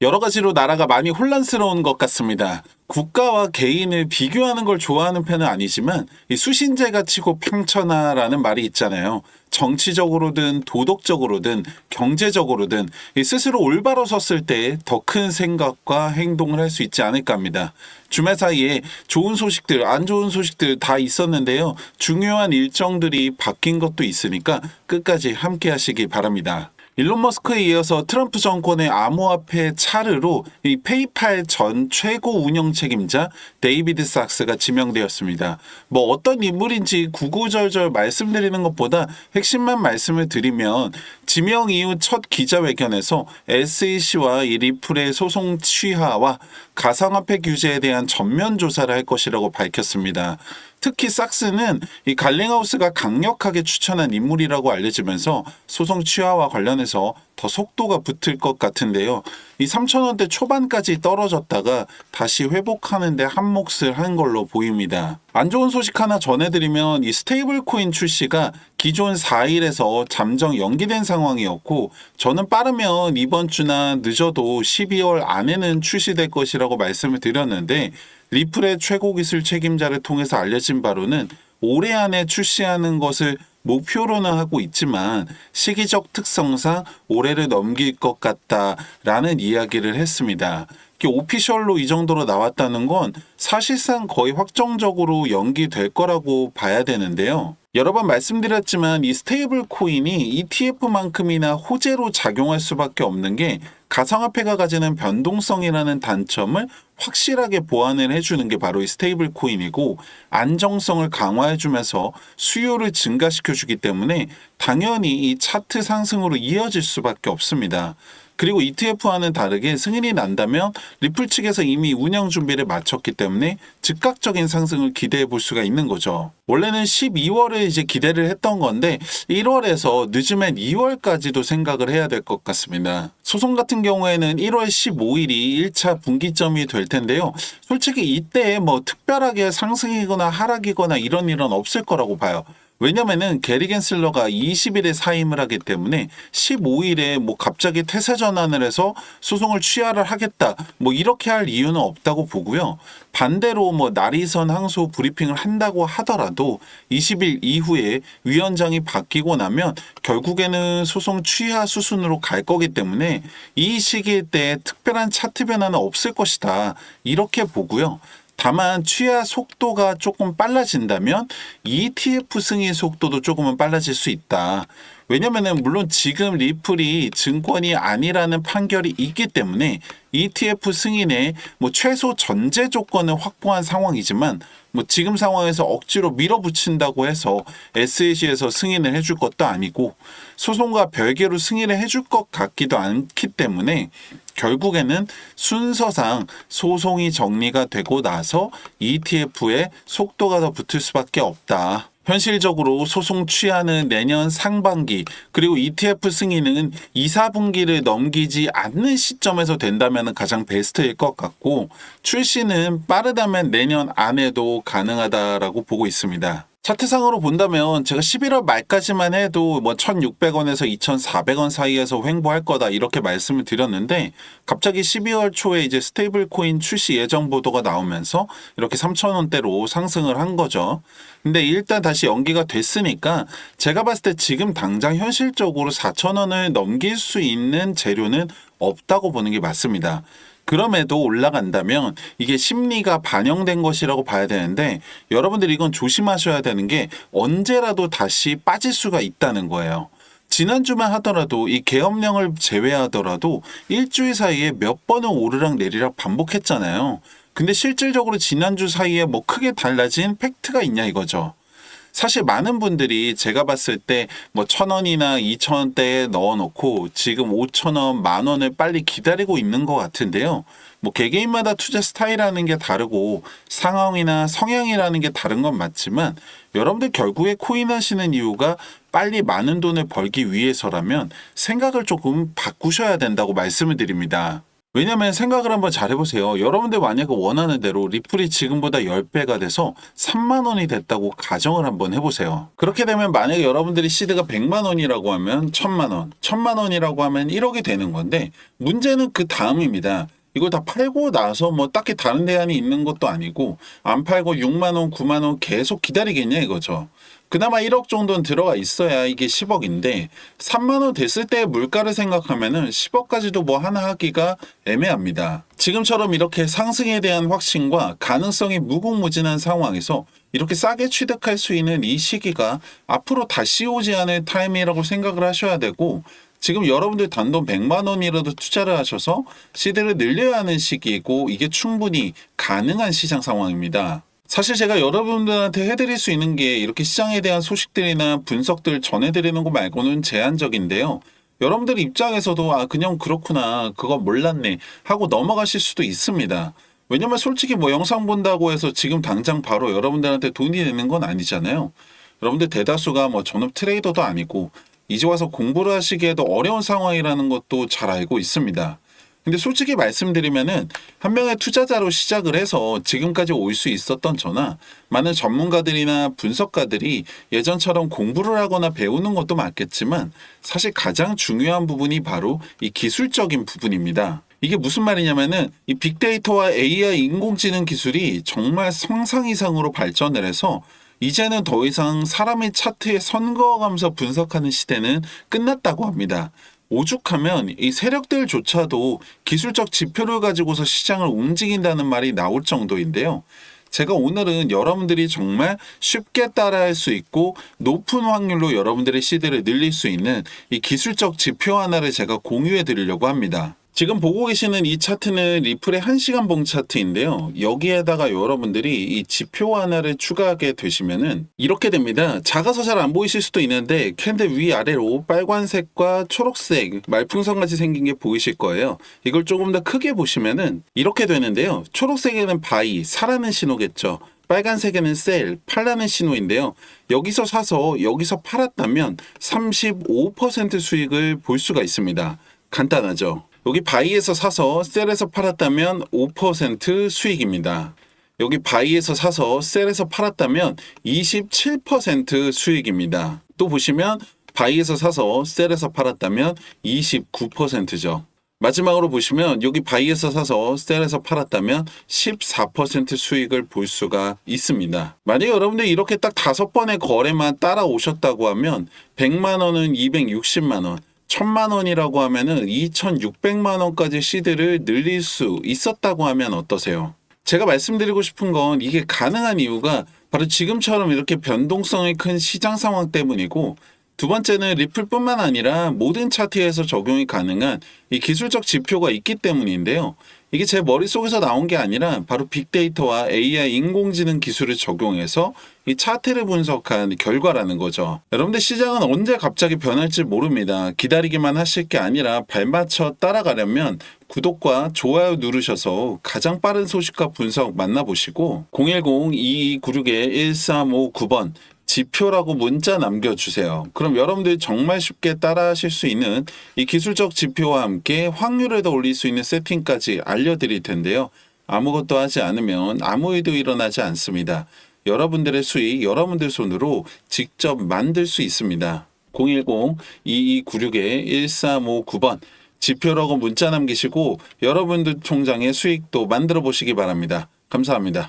여러 가지로 나라가 많이 혼란스러운 것 같습니다. 국가와 개인을 비교하는 걸 좋아하는 편은 아니지만 이 수신제가 치고 평천하라는 말이 있잖아요. 정치적으로든 도덕적으로든 경제적으로든 이 스스로 올바로 섰을 때 더 큰 생각과 행동을 할 수 있지 않을까 합니다. 주말 사이에 좋은 소식들, 안 좋은 소식들 다 있었는데요. 중요한 일정들이 바뀐 것도 있으니까 끝까지 함께 하시기 바랍니다. 일론 머스크에 이어서 트럼프 정권의 암호화폐 차르로 이 페이팔 전 최고 운영 책임자 데이비드 sak스가 지명되었습니다. 뭐 어떤 인물인지 구구절절 말씀드리는 것보다 핵심만 말씀을 드리면 지명 이후 첫 기자회견에서 SEC와 이 리플의 소송 취하와 가상화폐 규제에 대한 전면 조사를 할 것이라고 밝혔습니다. 특히 sak스는 이 갈링하우스가 강력하게 추천한 인물이라고 알려지면서 소송 취하와 관련해서 더 속도가 붙을 것 같은데요. 이 3,000원대 초반까지 떨어졌다가 다시 회복하는데 한몫을 한 걸로 보입니다. 안 좋은 소식 하나 전해드리면 이 스테이블 코인 출시가 기존 4일에서 잠정 연기된 상황이었고 저는 빠르면 이번 주나 늦어도 12월 안에는 출시될 것이라고 말씀을 드렸는데 리플의 최고 기술 책임자를 통해서 알려진 바로는 올해 안에 출시하는 것을 목표로는 하고 있지만 시기적 특성상 올해를 넘길 것 같다라는 이야기를 했습니다. 오피셜로 이 정도로 나왔다는 건 사실상 거의 확정적으로 연기될 거라고 봐야 되는데요. 여러 번 말씀드렸지만 이 스테이블 코인이 ETF만큼이나 호재로 작용할 수밖에 없는 게 가상화폐가 가지는 변동성이라는 단점을 확실하게 보완을 해주는 게 바로 이 스테이블 코인이고 안정성을 강화해주면서 수요를 증가시켜주기 때문에 당연히 이 차트 상승으로 이어질 수밖에 없습니다. 그리고 ETF와는 다르게 승인이 난다면 리플 측에서 이미 운영 준비를 마쳤기 때문에 즉각적인 상승을 기대해 볼 수가 있는 거죠. 원래는 12월에 이제 기대를 했던 건데 1월에서 늦으면 2월까지도 생각을 해야 될 것 같습니다. 소송 같은 경우에는 1월 15일이 1차 분기점이 될 텐데요. 솔직히 이때 뭐 특별하게 상승이거나 하락이거나 이런 일은 없을 거라고 봐요. 왜냐면은 게리 겐슬러가 20일에 사임을 하기 때문에 15일에 뭐 갑자기 태세 전환을 해서 소송을 취하를 하겠다 뭐 이렇게 할 이유는 없다고 보고요. 반대로 뭐 나리선 항소 브리핑을 한다고 하더라도 20일 이후에 위원장이 바뀌고 나면 결국에는 소송 취하 수순으로 갈 거기 때문에 이 시기일 때 특별한 차트 변화는 없을 것이다 이렇게 보고요. 다만 취하 속도가 조금 빨라진다면 ETF 승인 속도도 조금은 빨라질 수 있다. 왜냐면은 물론 지금 리플이 증권이 아니라는 판결이 있기 때문에 ETF 승인에 뭐 최소 전제 조건을 확보한 상황이지만 뭐 지금 상황에서 억지로 밀어붙인다고 해서 SEC에서 승인을 해줄 것도 아니고 소송과 별개로 승인을 해줄 것 같기도 않기 때문에 결국에는 순서상 소송이 정리가 되고 나서 ETF에 속도가 더 붙을 수밖에 없다. 현실적으로 소송 취하는 내년 상반기 그리고 ETF 승인은 2, 4분기를 넘기지 않는 시점에서 된다면 가장 베스트일 것 같고 출시는 빠르다면 내년 안에도 가능하다라고 보고 있습니다. 차트상으로 본다면 제가 11월 말까지만 해도 뭐 1,600원에서 2,400원 사이에서 횡보할 거다 이렇게 말씀을 드렸는데 갑자기 12월 초에 이제 스테이블 코인 출시 예정 보도가 나오면서 이렇게 3,000원대로 상승을 한 거죠. 근데 일단 다시 연기가 됐으니까 제가 봤을 때 지금 당장 현실적으로 4,000원을 넘길 수 있는 재료는 없다고 보는 게 맞습니다. 그럼에도 올라간다면 이게 심리가 반영된 것이라고 봐야 되는데 여러분들이 이건 조심하셔야 되는 게 언제라도 다시 빠질 수가 있다는 거예요. 지난주만 하더라도 이 계엄령을 제외하더라도 일주일 사이에 몇 번은 오르락 내리락 반복했잖아요. 근데 실질적으로 지난주 사이에 뭐 크게 달라진 팩트가 있냐 이거죠. 사실 많은 분들이 제가 봤을 때 뭐 1,000원이나 2,000원대에 넣어놓고 지금 5,000원, 10,000원을 빨리 기다리고 있는 것 같은데요. 뭐 개개인마다 투자 스타일이라는 게 다르고 상황이나 성향이라는 게 다른 건 맞지만 여러분들 결국에 코인 하시는 이유가 빨리 많은 돈을 벌기 위해서라면 생각을 조금 바꾸셔야 된다고 말씀을 드립니다. 왜냐면 생각을 한번 잘 해보세요. 여러분들 만약에 원하는 대로 리플이 지금보다 10배가 돼서 3만 원이 됐다고 가정을 한번 해보세요. 그렇게 되면 만약에 여러분들이 시드가 100만 원이라고 하면 1000만 원, 1000만 원이라고 하면 1억이 되는 건데 문제는 그 다음입니다. 이걸 다 팔고 나서 뭐 딱히 다른 대안이 있는 것도 아니고 안 팔고 6만 원, 9만 원 계속 기다리겠냐 이거죠. 그나마 1억 정도는 들어가 있어야 이게 10억인데 3만 원 됐을 때의 물가를 생각하면은 10억까지도 뭐 하나 하기가 애매합니다. 지금처럼 이렇게 상승에 대한 확신과 가능성이 무궁무진한 상황에서 이렇게 싸게 취득할 수 있는 이 시기가 앞으로 다시 오지 않을 타임이라고 생각을 하셔야 되고, 지금 여러분들 단돈 100만 원이라도 투자를 하셔서 시대를 늘려야 하는 시기이고 이게 충분히 가능한 시장 상황입니다. 사실 제가 여러분들한테 해드릴 수 있는 게 이렇게 시장에 대한 소식들이나 분석들 전해드리는 거 말고는 제한적인데요. 여러분들 입장에서도 아 그냥 그렇구나 그거 몰랐네 하고 넘어가실 수도 있습니다. 왜냐면 솔직히 뭐 영상 본다고 해서 지금 당장 바로 여러분들한테 돈이 되는 건 아니잖아요. 여러분들 대다수가 뭐 전업 트레이더도 아니고 이제 와서 공부를 하시기에도 어려운 상황이라는 것도 잘 알고 있습니다. 근데 솔직히 말씀드리면은 한 명의 투자자로 시작을 해서 지금까지 올 수 있었던 저나 많은 전문가들이나 분석가들이 예전처럼 공부를 하거나 배우는 것도 맞겠지만 사실 가장 중요한 부분이 바로 이 기술적인 부분입니다. 이게 무슨 말이냐면은 이 빅데이터와 AI 인공지능 기술이 정말 상상 이상으로 발전을 해서 이제는 더 이상 사람의 차트에 선 그어가면서 분석하는 시대는 끝났다고 합니다. 오죽하면 이 세력들조차도 기술적 지표를 가지고서 시장을 움직인다는 말이 나올 정도인데요. 제가 오늘은 여러분들이 정말 쉽게 따라할 수 있고 높은 확률로 여러분들의 시대를 늘릴 수 있는 이 기술적 지표 하나를 제가 공유해 드리려고 합니다. 지금 보고 계시는 이 차트는 리플의 1시간 봉 차트인데요. 여기에다가 여러분들이 이 지표 하나를 추가하게 되시면은 이렇게 됩니다. 작아서 잘 안 보이실 수도 있는데 캔들 위아래로 빨간색과 초록색 말풍선같이 생긴 게 보이실 거예요. 이걸 조금 더 크게 보시면은 이렇게 되는데요. 초록색에는 바이, 사라는 신호겠죠. 빨간색에는 셀, 팔라는 신호인데요. 여기서 사서 여기서 팔았다면 35% 수익을 볼 수가 있습니다. 간단하죠. 여기 바이에서 사서 셀에서 팔았다면 5% 수익입니다. 여기 바이에서 사서 셀에서 팔았다면 27% 수익입니다. 또 보시면 바이에서 사서 셀에서 팔았다면 29%죠. 마지막으로 보시면 여기 바이에서 사서 셀에서 팔았다면 14% 수익을 볼 수가 있습니다. 만약 여러분들이 이렇게 딱 5번의 거래만 따라오셨다고 하면 100만 원은 260만 원, 1000만 원이라고 하면은 2600만 원까지 시드를 늘릴 수 있었다고 하면 어떠세요? 제가 말씀드리고 싶은 건 이게 가능한 이유가 바로 지금처럼 이렇게 변동성이 큰 시장 상황 때문이고, 두 번째는 리플뿐만 아니라 모든 차트에서 적용이 가능한 이 기술적 지표가 있기 때문인데요. 이게 제 머릿속에서 나온 게 아니라 바로 빅데이터와 AI 인공지능 기술을 적용해서 이 차트를 분석한 결과라는 거죠. 여러분들 시장은 언제 갑자기 변할지 모릅니다. 기다리기만 하실 게 아니라 발맞춰 따라가려면 구독과 좋아요 누르셔서 가장 빠른 소식과 분석 만나보시고 010-2296-1359번 지표라고 문자 남겨주세요. 그럼 여러분들이 정말 쉽게 따라하실 수 있는 이 기술적 지표와 함께 확률을 더 올릴 수 있는 세팅까지 알려드릴 텐데요. 아무것도 하지 않으면 아무 일도 일어나지 않습니다. 여러분들의 수익 여러분들 손으로 직접 만들 수 있습니다. 010-2296-1359번 지표라고 문자 남기시고 여러분들 통장의 수익도 만들어 보시기 바랍니다. 감사합니다.